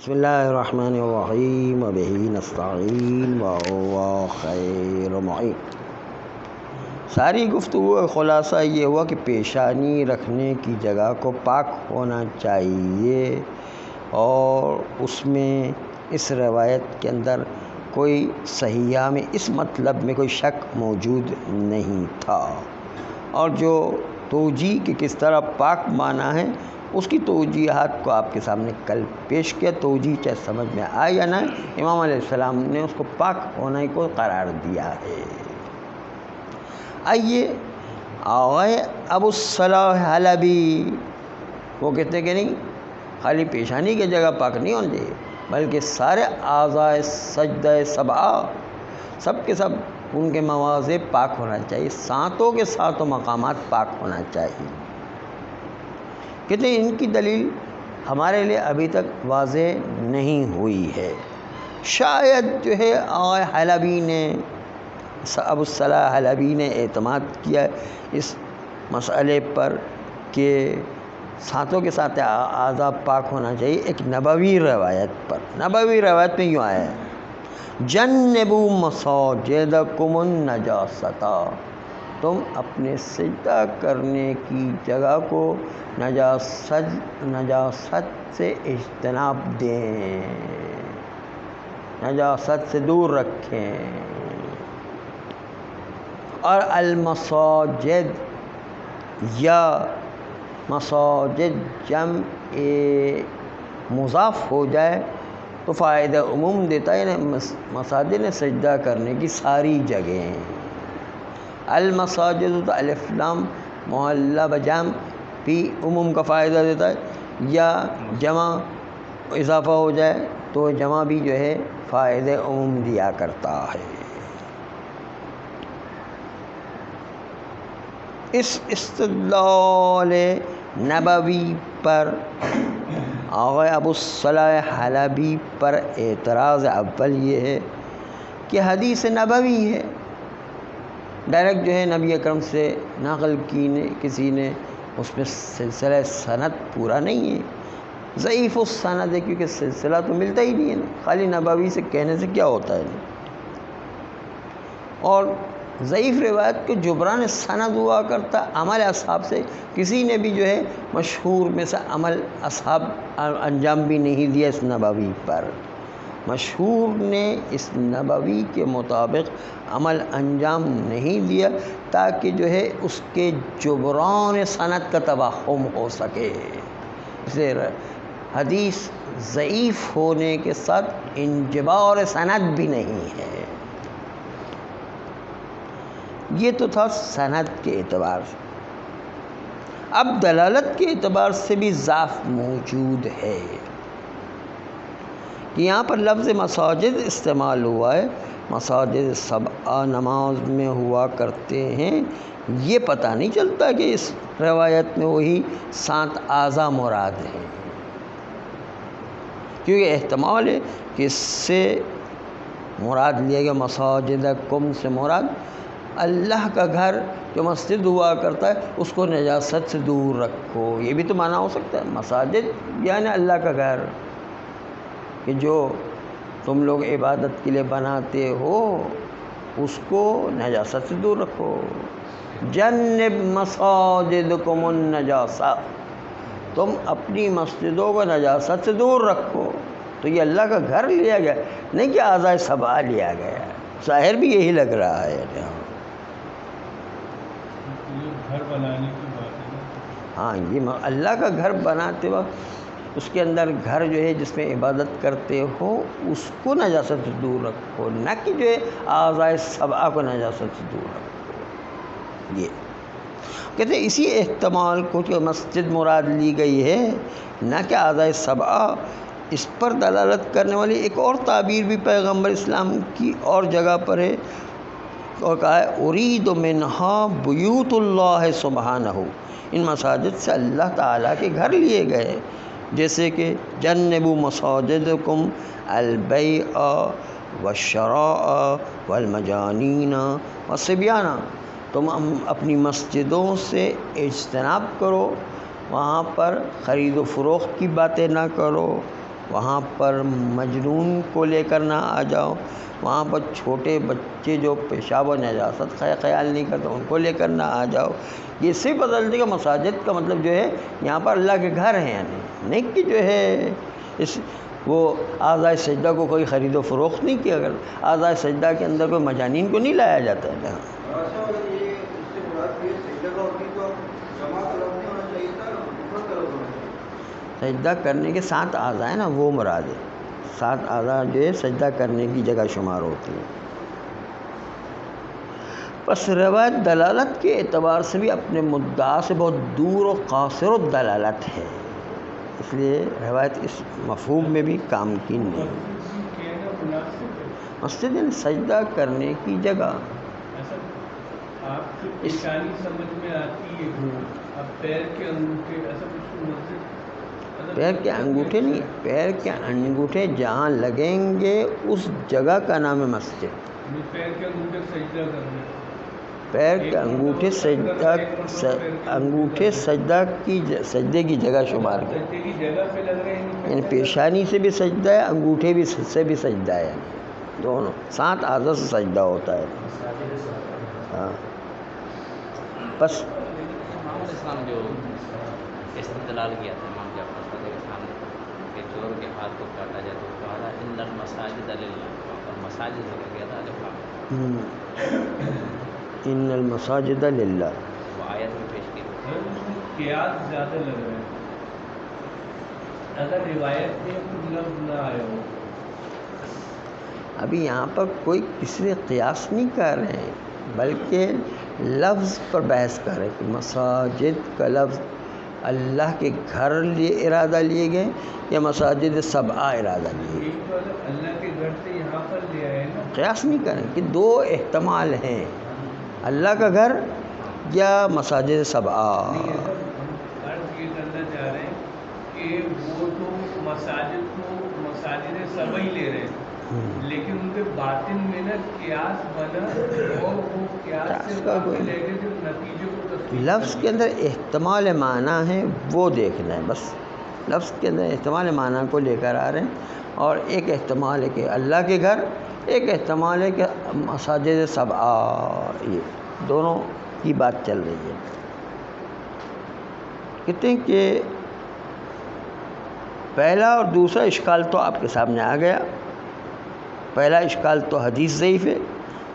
بسم اللہ الرحمن الرحیم وبہ نستعین وهو خیر معین۔ ساری گفتگو کا خلاصہ یہ ہوا کہ پیشانی رکھنے کی جگہ کو پاک ہونا چاہیے، اور اس میں اس روایت کے اندر کوئی صحیحہ میں اس مطلب میں کوئی شک موجود نہیں تھا، اور جو توجیہ کہ کس طرح پاک مانا ہے اس کی توجیہات کو آپ کے سامنے کل پیش کیا۔ توجیہ چاہے سمجھ میں آئے یا نہ، امام علیہ السلام نے اس کو پاک ہونے کو قرار دیا ہے۔ آئیے آغا ابو الصلاح حلبی وہ کہتے ہیں کہ نہیں، خالی پیشانی کی جگہ پاک نہیں ہونا چاہیے بلکہ سارے اعضاء سجدہ سبعہ سب کے سب ان کے مواضع پاک ہونا چاہیے، ساتوں کے ساتوں مقامات پاک ہونا چاہیے۔ کہتے ہیں ان کی دلیل ہمارے لیے ابھی تک واضح نہیں ہوئی ہے، شاید جو ہے آغا حلبی نے ابو الصلاح حلبی نے اعتماد کیا اس مسئلے پر کہ ساتوں کے ساتھ اعضاء پاک ہونا چاہیے ایک نبوی روایت پر۔ نبوی روایت میں یوں آیا ہے، جنبوا مساجدکم النجاسۃ، تم اپنے سجدہ کرنے کی جگہ کو نجاست سے اجتناب دیں، نجاست سے دور رکھیں۔ اور المساجد یا مساجد جمع مضاف ہو جائے تو فائدہ عموم دیتا ہے، مساجد نے سجدہ کرنے کی ساری جگہیں۔ المساجد تو الف لام معلّہ بجمع بھی عموم کا فائدہ دیتا ہے، یا جمع اضافہ ہو جائے تو جمع بھی جو ہے فائدہ عموم دیا کرتا ہے۔ اس استدلال نبوی پر آغا ابو الصلاح حلبی پر اعتراض اول یہ ہے کہ حدیث نبوی ہے، ڈائریکٹ جو ہے نبی اکرم سے نقل کی نے کسی نے، اس میں سلسلہ سند پورا نہیں ہے، ضعیف السند ہے، کیونکہ سلسلہ تو ملتا ہی نہیں ہے، خالی نبوی سے کہنے سے کیا ہوتا ہے۔ اور ضعیف روایت کو جبران سند ہوا کرتا عمل اصحاب سے، کسی نے بھی جو ہے مشہور میں سے عمل اصحاب انجام بھی نہیں دیا اس نبوی پر، مشہور نے اس نبوی کے مطابق عمل انجام نہیں دیا تاکہ جو ہے اس کے جبران سند کا توہم ہو سکے، اس لیے حدیث ضعیف ہونے کے ساتھ انجبار سند بھی نہیں ہے۔ یہ تو تھا سند کے اعتبار سے، اب دلالت کے اعتبار سے بھی ضعف موجود ہے کہ یہاں پر لفظ مساجد استعمال ہوا ہے، مساجد سبعہ نماز میں ہوا کرتے ہیں، یہ پتہ نہیں چلتا کہ اس روایت میں وہی 7 اعضاء مراد ہیں، کیونکہ احتمال ہے کہ اس سے مراد لیا گیا مساجدکم سے مراد اللہ کا گھر جو مسجد ہوا کرتا ہے اس کو نجاست سے دور رکھو، یہ بھی تو معنی ہو سکتا ہے، مساجد یعنی اللہ کا گھر کہ جو تم لوگ عبادت کے لیے بناتے ہو اس کو نجاست سے دور رکھو۔ جنب مساجدکم النجاسہ، تم اپنی مسجدوں کو نجاست سے دور رکھو، تو یہ اللہ کا گھر لیا گیا، نہیں کہ اعضاء سبعہ لیا گیا، ظاہر بھی یہی لگ رہا ہے۔ گھر بنانے کی بات ہے، ہاں، یہ اللہ کا گھر بناتے وقت اس کے اندر گھر جو ہے جس میں عبادت کرتے ہو اس کو نجاست سے دور رکھو، نہ کہ جو ہے اعضاء سبعہ کو نجاست سے دور رکھو۔ یہ کہتے ہیں اسی احتمال کو کہ مسجد مراد لی گئی ہے نہ کہ اعضاء سبعہ، اس پر دلالت کرنے والی ایک اور تعبیر بھی پیغمبر اسلام کی اور جگہ پر ہے، اور کہا ہے ارید منہا بیوت اللہ سبحانہ، ان مساجد سے اللہ تعالیٰ کے گھر لیے گئے، جیسے کہ جنبوا مساجدکم البیع والشراء والمجانین والصبیان، تم اپنی مسجدوں سے اجتناب کرو، وہاں پر خرید و فروخت کی باتیں نہ کرو، وہاں پر مجنون کو لے کر نہ آ جاؤ، وہاں پر چھوٹے بچے جو پیشاب و نجاست خیال نہیں کرتے ان کو لے کر نہ آ جاؤ۔ یہ صرف پتہ چلتا ہے کہ مساجد کا مطلب جو ہے یہاں پر اللہ کے گھر ہیں، یعنی نہیں کہ جو ہے وہ اعضائے سجدہ کو کوئی خرید و فروخت نہیں کیا کرتا، اعضائے سجدہ کے اندر کوئی مجانین کو نہیں لایا جاتا ہے جہاں۔ سجدہ کرنے کے 7 اعضاء ہیں نا، وہ مراد ہے، 7 اعضاء جو ہے سجدہ کرنے کی جگہ شمار ہوتی ہیں۔ پس روایت دلالت کے اعتبار سے بھی اپنے مدعا سے بہت دور و قاصر الدلالت ہے، اس لیے روایت اس مفہوم میں بھی کام کی نہیں۔ مسجد یعنی سجدہ کرنے کی جگہ۔ آپ کی پیشانی سمجھ میں آتی ہے، اب پیر کے انگوٹھے ایسا کچھ مسجد، پیر کے انگوٹھے نہیں، پیر کے انگوٹھے جہاں لگیں گے اس جگہ کا نام ہے مسجد۔ پیر کے انگوٹھے سجدہ کرنے، پیر کے انگوٹھے سجدے کی جگہ شمار ہے، سجدے کی جگہ پہ لگ رہے ہیں، یعنی پیشانی سے بھی سجدہ ہے، انگوٹھے بھی سے بھی سجدہ ہے، دونوں 7 اعضاء سے سجدہ ہوتا ہے۔ ہاں بس امام الاسلام جو استدلال کیا تھا امام جعفر صادق کے سامنے کہ چور کے ہاتھ کو کاٹا جائے تو کہا ان المساجد للہ، اور مساجد ذکر کیا تھا ان المساجد للہ، وہ آیت میں پیش کی۔ قیاس زیادہ لگ رہا ہے، اگر روایت میں کچھ لفظ نہ آئے ہو۔ ابھی یہاں پر کوئی کسی سے قیاس نہیں کر رہے ہیں بلکہ لفظ پر بحث کر رہے ہیں کہ مساجد کا لفظ اللہ کے گھر لیے ارادہ لیے گئے یا مساجد سبعہ ارادہ لیے گئے۔ اللہ کے گھر سے یہاں پر لے آئے نا، قیاس نہیں کریں کہ 2 احتمال ہیں، اللہ کا گھر یا مساجد سبعہ۔ ہم عرض یہ کرنا چاہ رہے ہیں کہ وہ تو مساجد کو مساجد سبعی لے رہے ہیں، لیکن ان کے باطن میں نا قیاس بنا، اور وہ قیاس سے باقی لے کے صرف نتیجے کو تصدیق لفظ کے اندر احتمال معنی ہے وہ دیکھنا ہے، بس لفظ کے اندر احتمال معنی کو لے کر آ رہے ہیں، اور ایک احتمال ہے کہ اللہ کے گھر، ایک احتمال ہے کہ مساجد سبعہ، یہ دونوں کی بات چل رہی ہے۔ کہتے ہیں کہ پہلا اور دوسرا اشکال تو آپ کے سامنے آ گیا۔ پہلا اشکال تو حدیث ضعیف ہے،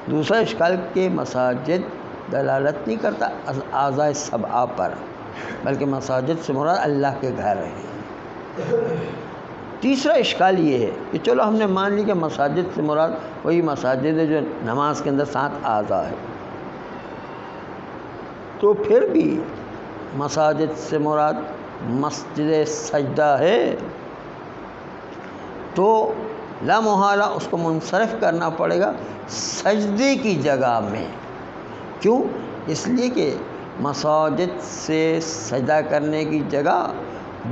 دوسرا اشکال کہ مساجد دلالت نہیں کرتا اعضاء سبعہ پر، بلکہ مساجد سے مراد اللہ کے گھر ہیں۔ تیسرا اشکال یہ ہے کہ چلو ہم نے مان لی کہ مساجد سے مراد وہی مساجد ہے جو نماز کے اندر 7 اعضاء ہے، تو پھر بھی مساجد سے مراد مسجد سجدہ ہے تو لا محالہ اس کو منصرف کرنا پڑے گا سجدے کی جگہ میں۔ کیوں؟ اس لیے کہ مساجد سے سجدہ کرنے کی جگہ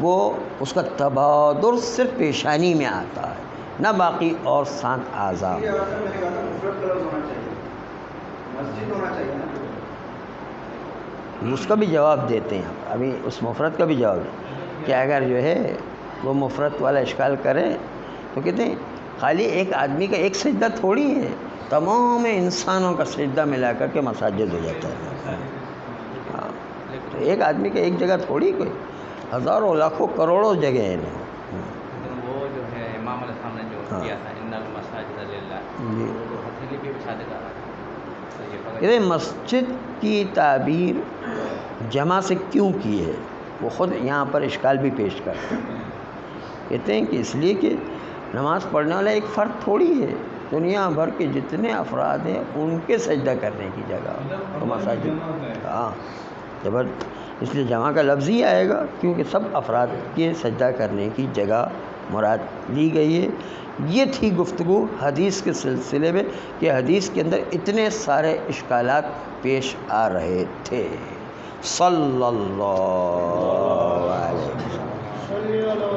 وہ اس کا تبادر صرف پیشانی میں آتا ہے، نہ باقی اور 7 اعضاء۔ اس کا بھی جواب دیتے ہیں، ابھی اس مفرد کا بھی جواب دیں کہ اگر جو ہے وہ مفرد والا اشکال کریں تو کہتے ہیں خالی ایک آدمی کا ایک سجدہ تھوڑی ہے، تمام انسانوں کا سجدہ ملا کر کے مساجد ہو جاتا ہے۔ ہاں تو ایک آدمی کا ایک جگہ تھوڑی، کوئی ہزاروں لاکھوں کروڑوں جگہ ہیں۔ وہ جو ہے امام علیہ السلام نے جو کیا تھا ان المساجد للہ، وہ ہتھیلی پہ بچھا دیتا تھا۔ یہ مسجد کی تعبیر جمع سے کیوں کی ہے وہ خود یہاں پر اشکال بھی پیش کرتے ہیں۔ کہتے ہیں کہ اس لیے کہ نماز پڑھنے والا ایک فرد تھوڑی ہے، دنیا بھر کے جتنے افراد ہیں ان کے سجدہ کرنے کی جگہ تو مساجد، ہاں جبر، اس لیے جمع کا لفظ ہی آئے گا کیونکہ سب افراد کے سجدہ کرنے کی جگہ مراد لی گئی ہے۔ یہ تھی گفتگو حدیث کے سلسلے میں کہ حدیث کے اندر اتنے سارے اشکالات پیش آ رہے تھے۔ صلی اللہ علیہ وسلم۔